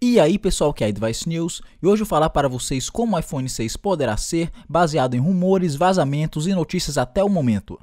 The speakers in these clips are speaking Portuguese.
E aí pessoal que é Device News, e hoje eu vou falar para vocês como o iPhone 6 poderá ser, baseado em rumores, vazamentos e notícias até o momento.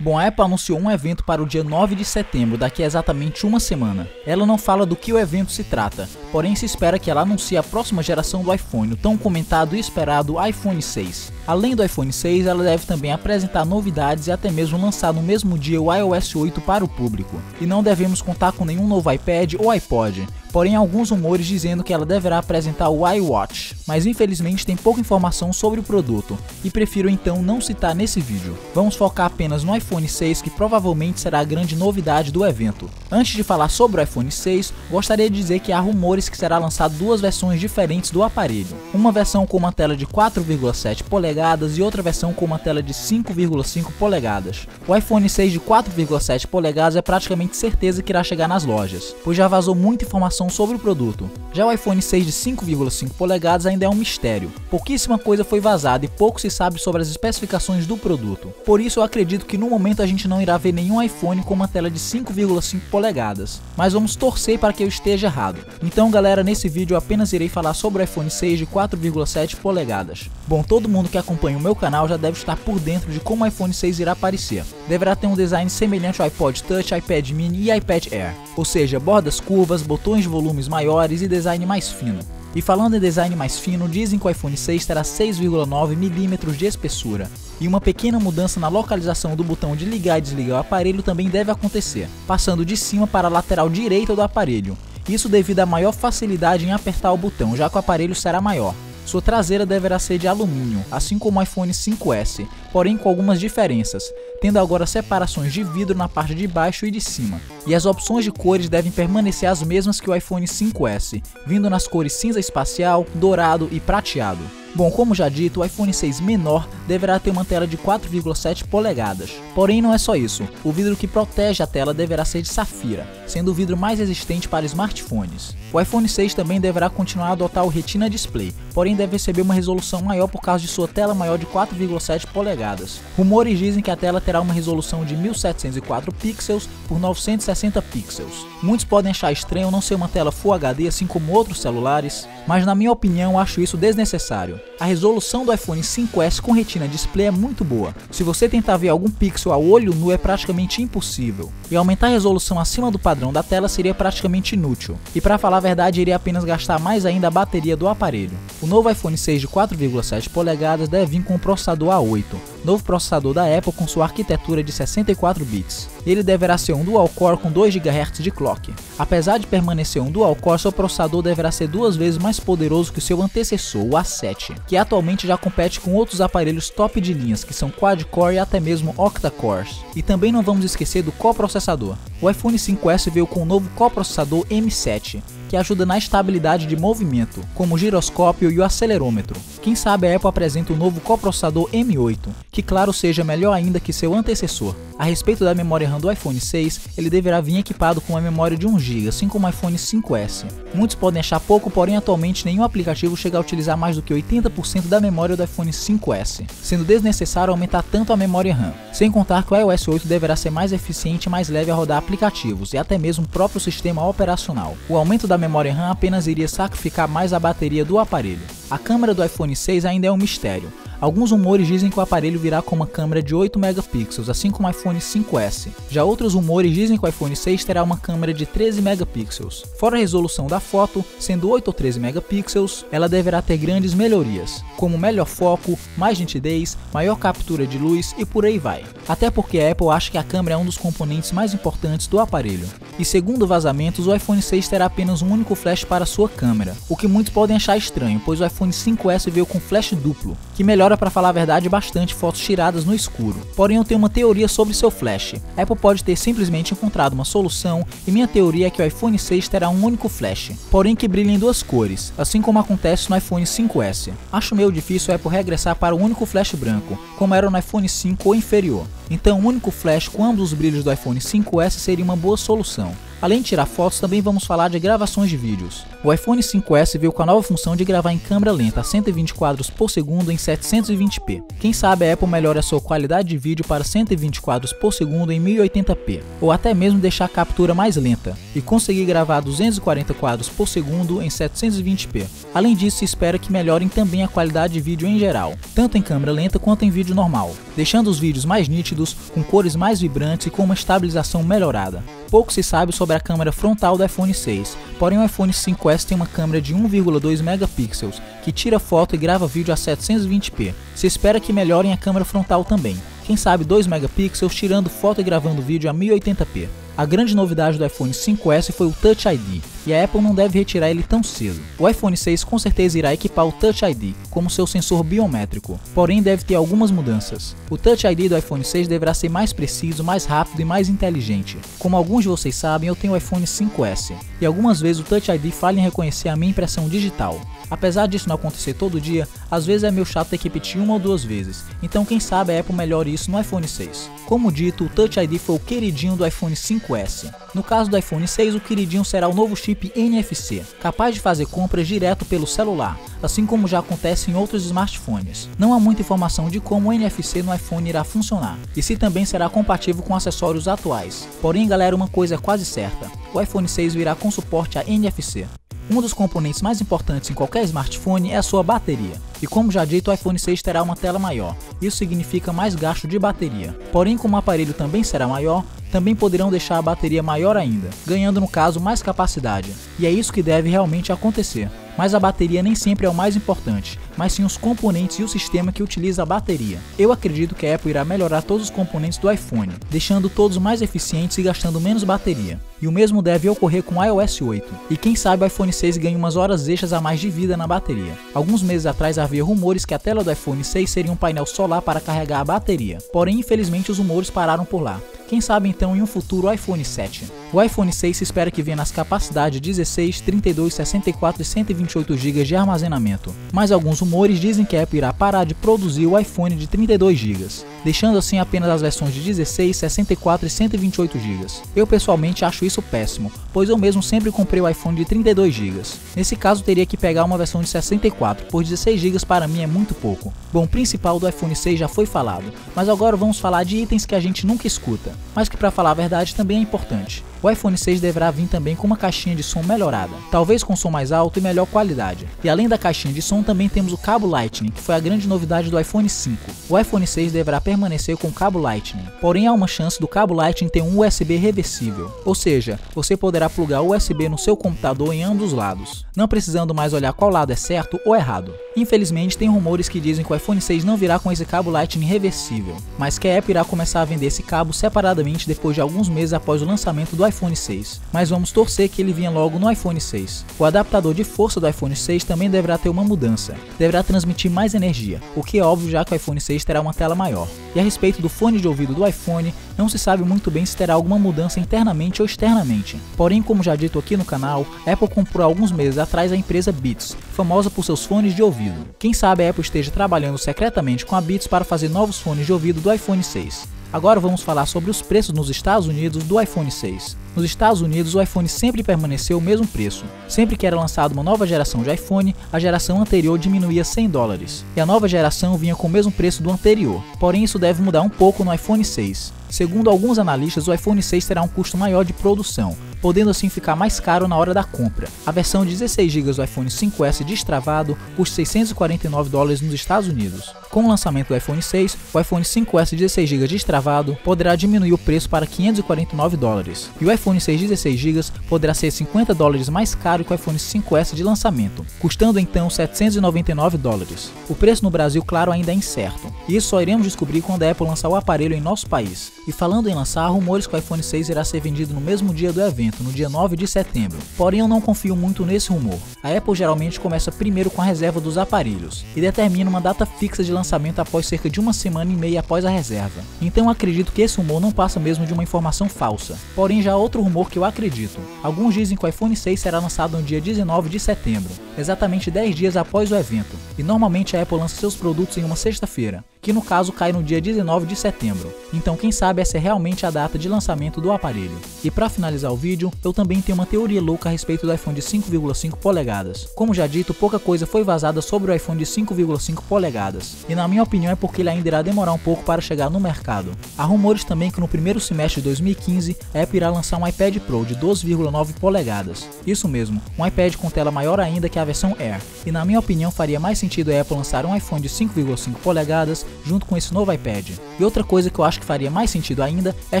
Bom, a Apple anunciou um evento para o dia 9 de setembro, daqui a exatamente uma semana. Ela não fala do que o evento se trata, porém se espera que ela anuncie a próxima geração do iPhone, o tão comentado e esperado iPhone 6. Além do iPhone 6, ela deve também apresentar novidades e até mesmo lançar no mesmo dia o iOS 8 para o público. E não devemos contar com nenhum novo iPad ou iPod. Porém, alguns rumores dizendo que ela deverá apresentar o iWatch, mas infelizmente tem pouca informação sobre o produto, e prefiro então não citar nesse vídeo. Vamos focar apenas no iPhone 6, que provavelmente será a grande novidade do evento. Antes de falar sobre o iPhone 6, gostaria de dizer que há rumores que será lançado duas versões diferentes do aparelho. Uma versão com uma tela de 4,7 polegadas e outra versão com uma tela de 5,5 polegadas. O iPhone 6 de 4,7 polegadas é praticamente certeza que irá chegar nas lojas, pois já vazou muita informação sobre o produto. Já o iPhone 6 de 5,5 polegadas ainda é um mistério. Pouquíssima coisa foi vazada e pouco se sabe sobre as especificações do produto. Por isso eu acredito que no momento a gente não irá ver nenhum iPhone com uma tela de 5,5 polegadas. Mas vamos torcer para que eu esteja errado. Então galera, nesse vídeo eu apenas irei falar sobre o iPhone 6 de 4,7 polegadas. Bom, todo mundo que acompanha o meu canal já deve estar por dentro de como o iPhone 6 irá aparecer. Deverá ter um design semelhante ao iPod Touch, iPad Mini e iPad Air. Ou seja, bordas curvas, botões de volumes maiores e design mais fino. E falando em design mais fino, dizem que o iPhone 6 terá 6,9 mm de espessura. E uma pequena mudança na localização do botão de ligar e desligar o aparelho também deve acontecer, passando de cima para a lateral direita do aparelho. Isso devido à maior facilidade em apertar o botão, já que o aparelho será maior. Sua traseira deverá ser de alumínio, assim como o iPhone 5S, porém com algumas diferenças, tendo agora separações de vidro na parte de baixo e de cima. E as opções de cores devem permanecer as mesmas que o iPhone 5S, vindo nas cores cinza espacial, dourado e prateado. Bom, como já dito, o iPhone 6 menor deverá ter uma tela de 4,7 polegadas. Porém não é só isso, o vidro que protege a tela deverá ser de safira, sendo o vidro mais resistente para smartphones. O iPhone 6 também deverá continuar a adotar o Retina Display, porém deve receber uma resolução maior por causa de sua tela maior de 4,7 polegadas. Rumores dizem que a tela terá uma resolução de 1704 pixels por 960 pixels. Muitos podem achar estranho não ser uma tela Full HD assim como outros celulares, mas na minha opinião acho isso desnecessário. A resolução do iPhone 5S com Retina Display é muito boa. Se você tentar ver algum pixel ao olho nu é praticamente impossível. E aumentar a resolução acima do padrão da tela seria praticamente inútil. E para falar a verdade, iria apenas gastar mais ainda a bateria do aparelho. O novo iPhone 6 de 4,7 polegadas deve vir com o processador A8, novo processador da Apple com sua arquitetura de 64 bits. Ele deverá ser um dual-core com 2 GHz de clock. Apesar de permanecer um dual-core, seu processador deverá ser 2 vezes mais poderoso que o seu antecessor, o A7, que atualmente já compete com outros aparelhos top de linhas, que são quad-core e até mesmo octa-cores. E também não vamos esquecer do coprocessador. O iPhone 5S veio com o novo coprocessador M7, que ajuda na estabilidade de movimento, como o giroscópio e o acelerômetro. Quem sabe a Apple apresenta o novo coprocessador M8, que claro seja melhor ainda que seu antecessor. A respeito da memória RAM do iPhone 6, ele deverá vir equipado com uma memória de 1 GB, assim como o iPhone 5S. Muitos podem achar pouco, porém atualmente nenhum aplicativo chega a utilizar mais do que 80% da memória do iPhone 5S, sendo desnecessário aumentar tanto a memória RAM. Sem contar que o iOS 8 deverá ser mais eficiente e mais leve a rodar aplicativos, e até mesmo o próprio sistema operacional. O aumento da memória RAM apenas iria sacrificar mais a bateria do aparelho. A câmera do iPhone 6 ainda é um mistério. Alguns rumores dizem que o aparelho virá com uma câmera de 8 megapixels, assim como o iPhone 5S. Já outros rumores dizem que o iPhone 6 terá uma câmera de 13 megapixels. Fora a resolução da foto, sendo 8 ou 13 megapixels, ela deverá ter grandes melhorias, como melhor foco, mais nitidez, maior captura de luz e por aí vai. Até porque a Apple acha que a câmera é um dos componentes mais importantes do aparelho. E segundo vazamentos, o iPhone 6 terá apenas um único flash para sua câmera, o que muitos podem achar estranho, pois o iPhone 5S veio com flash duplo, que melhora, para falar a verdade, bastante fotos tiradas no escuro. Porém eu tenho uma teoria sobre seu flash. A Apple pode ter simplesmente encontrado uma solução, e minha teoria é que o iPhone 6 terá um único flash, porém que brilha em duas cores, assim como acontece no iPhone 5S. Acho meio difícil a Apple regressar para o único flash branco, como era no iPhone 5 ou inferior. então o único flash com ambos os brilhos do iPhone 5S seria uma boa solução. Além de tirar fotos, também vamos falar de gravações de vídeos. O iPhone 5S veio com a nova função de gravar em câmera lenta a 120 quadros por segundo em 720p. Quem sabe a Apple melhore a sua qualidade de vídeo para 120 quadros por segundo em 1080p, ou até mesmo deixar a captura mais lenta, e conseguir gravar 240 quadros por segundo em 720p. Além disso, se espera que melhorem também a qualidade de vídeo em geral, tanto em câmera lenta quanto em vídeo normal, deixando os vídeos mais nítidos, com cores mais vibrantes e com uma estabilização melhorada. Pouco se sabe sobre a câmera frontal do iPhone 6, porém o iPhone 5S tem uma câmera de 1,2 megapixels, que tira foto e grava vídeo a 720p. Se espera que melhorem a câmera frontal também, quem sabe 2 megapixels tirando foto e gravando vídeo a 1080p. A grande novidade do iPhone 5S foi o Touch ID, e a Apple não deve retirar ele tão cedo. O iPhone 6 com certeza irá equipar o Touch ID como seu sensor biométrico, porém deve ter algumas mudanças. O Touch ID do iPhone 6 deverá ser mais preciso, mais rápido e mais inteligente. Como alguns de vocês sabem, eu tenho o iPhone 5S, e algumas vezes o Touch ID falha em reconhecer a minha impressão digital. Apesar disso não acontecer todo dia, às vezes é meio chato ter que repetir uma ou duas vezes, então quem sabe a Apple melhore isso no iPhone 6. Como dito, o Touch ID foi o queridinho do iPhone 5S. No caso do iPhone 6, o queridinho será o novo chip NFC, capaz de fazer compras direto pelo celular, assim como já acontece em outros smartphones. Não há muita informação de como o NFC no iPhone irá funcionar, e se também será compatível com acessórios atuais. Porém galera, uma coisa é quase certa, o iPhone 6 virá com suporte a NFC. Um dos componentes mais importantes em qualquer smartphone é a sua bateria. E como já dito, o iPhone 6 terá uma tela maior, isso significa mais gasto de bateria. Porém, como o aparelho também será maior, também poderão deixar a bateria maior ainda, ganhando no caso mais capacidade. E é isso que deve realmente acontecer. Mas a bateria nem sempre é o mais importante, mas sim os componentes e o sistema que utiliza a bateria. Eu acredito que a Apple irá melhorar todos os componentes do iPhone, deixando todos mais eficientes e gastando menos bateria. E o mesmo deve ocorrer com o iOS 8. E quem sabe o iPhone 6 ganhe umas horas extras a mais de vida na bateria. Alguns meses atrás havia rumores que a tela do iPhone 6 seria um painel solar para carregar a bateria. Porém, infelizmente os rumores pararam por lá. Quem sabe então em um futuro iPhone 7. O iPhone 6 se espera que venha nas capacidades 16, 32, 64 e 128 GB de armazenamento, mas alguns rumores dizem que a Apple irá parar de produzir o iPhone de 32 GB, deixando assim apenas as versões de 16, 64 e 128 GB. Eu pessoalmente acho isso péssimo, pois eu mesmo sempre comprei o iPhone de 32 GB. Nesse caso teria que pegar uma versão de 64, pois 16 GB para mim é muito pouco. Bom, o principal do iPhone 6 já foi falado, mas agora vamos falar de itens que a gente nunca escuta, mas que para falar a verdade também é importante. O iPhone 6 deverá vir também com uma caixinha de som melhorada, talvez com som mais alto e melhor qualidade. E além da caixinha de som também temos o cabo Lightning, que foi a grande novidade do iPhone 5. O iPhone 6 deverá permanecer com o cabo Lightning, porém há uma chance do cabo Lightning ter um USB reversível, ou seja, você poderá plugar o USB no seu computador em ambos os lados, não precisando mais olhar qual lado é certo ou errado. Infelizmente tem rumores que dizem que o iPhone 6 não virá com esse cabo Lightning reversível, mas que a Apple irá começar a vender esse cabo separadamente depois de alguns meses após o lançamento do iPhone 6, mas vamos torcer que ele venha logo no iPhone 6. O adaptador de força do iPhone 6 também deverá ter uma mudança, deverá transmitir mais energia, o que é óbvio já que o iPhone 6 terá uma tela maior. E a respeito do fone de ouvido do iPhone, não se sabe muito bem se terá alguma mudança internamente ou externamente. Porém, como já dito aqui no canal, a Apple comprou alguns meses atrás a empresa Beats, famosa por seus fones de ouvido. Quem sabe a Apple esteja trabalhando secretamente com a Beats para fazer novos fones de ouvido do iPhone 6. Agora vamos falar sobre os preços nos Estados Unidos do iPhone 6. Nos Estados Unidos, o iPhone sempre permaneceu o mesmo preço. Sempre que era lançada uma nova geração de iPhone, a geração anterior diminuía $100, e a nova geração vinha com o mesmo preço do anterior. Porém, isso deve mudar um pouco no iPhone 6. Segundo alguns analistas, o iPhone 6 terá um custo maior de produção, podendo assim ficar mais caro na hora da compra. A versão de 16 GB do iPhone 5S destravado custa $649 nos Estados Unidos. Com o lançamento do iPhone 6, o iPhone 5S 16 GB destravado poderá diminuir o preço para $549, e o iPhone 6 16 GB poderá ser $50 mais caro que o iPhone 5S de lançamento, custando então $799. O preço no Brasil, claro, ainda é incerto, e isso só iremos descobrir quando a Apple lançar o aparelho em nosso país. E falando em lançar, há rumores que o iPhone 6 irá ser vendido no mesmo dia do evento, no dia 9 de setembro. Porém, eu não confio muito nesse rumor. A Apple geralmente começa primeiro com a reserva dos aparelhos e determina uma data fixa de lançamento após cerca de uma semana e meia após a reserva. Então eu acredito que esse rumor não passa mesmo de uma informação falsa. Porém, já há outro rumor que eu acredito. Alguns dizem que o iPhone 6 será lançado no dia 19 de setembro, exatamente 10 dias após o evento. E normalmente a Apple lança seus produtos em uma sexta-feira. que no caso cai no dia 19 de setembro. Então quem sabe essa é realmente a data de lançamento do aparelho. E para finalizar o vídeo, eu também tenho uma teoria louca a respeito do iPhone de 5,5 polegadas. Como já dito, pouca coisa foi vazada sobre o iPhone de 5,5 polegadas, e na minha opinião é porque ele ainda irá demorar um pouco para chegar no mercado. Há rumores também que no primeiro semestre de 2015 a Apple irá lançar um iPad Pro de 12,9 polegadas. Isso mesmo, um iPad com tela maior ainda que a versão Air. E na minha opinião faria mais sentido a Apple lançar um iPhone de 5,5 polegadas junto com esse novo iPad. E outra coisa que eu acho que faria mais sentido ainda é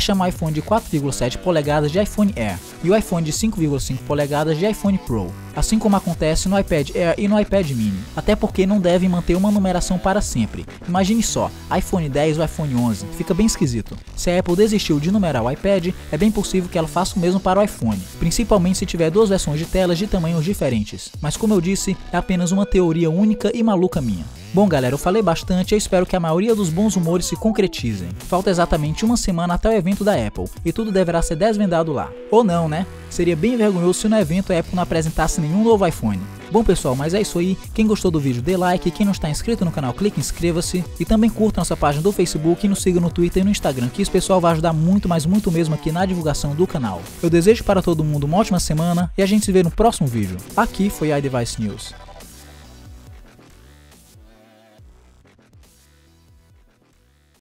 chamar o iPhone de 4,7 polegadas de iPhone Air e o iPhone de 5,5 polegadas de iPhone Pro, assim como acontece no iPad Air e no iPad Mini, até porque não devem manter uma numeração para sempre. Imagine só, iPhone 10 ou iPhone 11, fica bem esquisito. Se a Apple desistiu de numerar o iPad, é bem possível que ela faça o mesmo para o iPhone, principalmente se tiver duas versões de telas de tamanhos diferentes, mas como eu disse, é apenas uma teoria única e maluca minha. Bom galera, eu falei bastante e eu espero que a maioria dos bons rumores se concretizem. Falta exatamente uma semana até o evento da Apple, e tudo deverá ser desvendado lá. Ou não, né? Seria bem vergonhoso se no evento a Apple não apresentasse nenhum novo iPhone. Bom pessoal, mas é isso aí, quem gostou do vídeo dê like, quem não está inscrito no canal clique em inscreva-se, e também curta nossa página do Facebook e nos siga no Twitter e no Instagram, que esse pessoal vai ajudar muito, mas muito mesmo aqui na divulgação do canal. Eu desejo para todo mundo uma ótima semana e a gente se vê no próximo vídeo. Aqui foi iDevice News.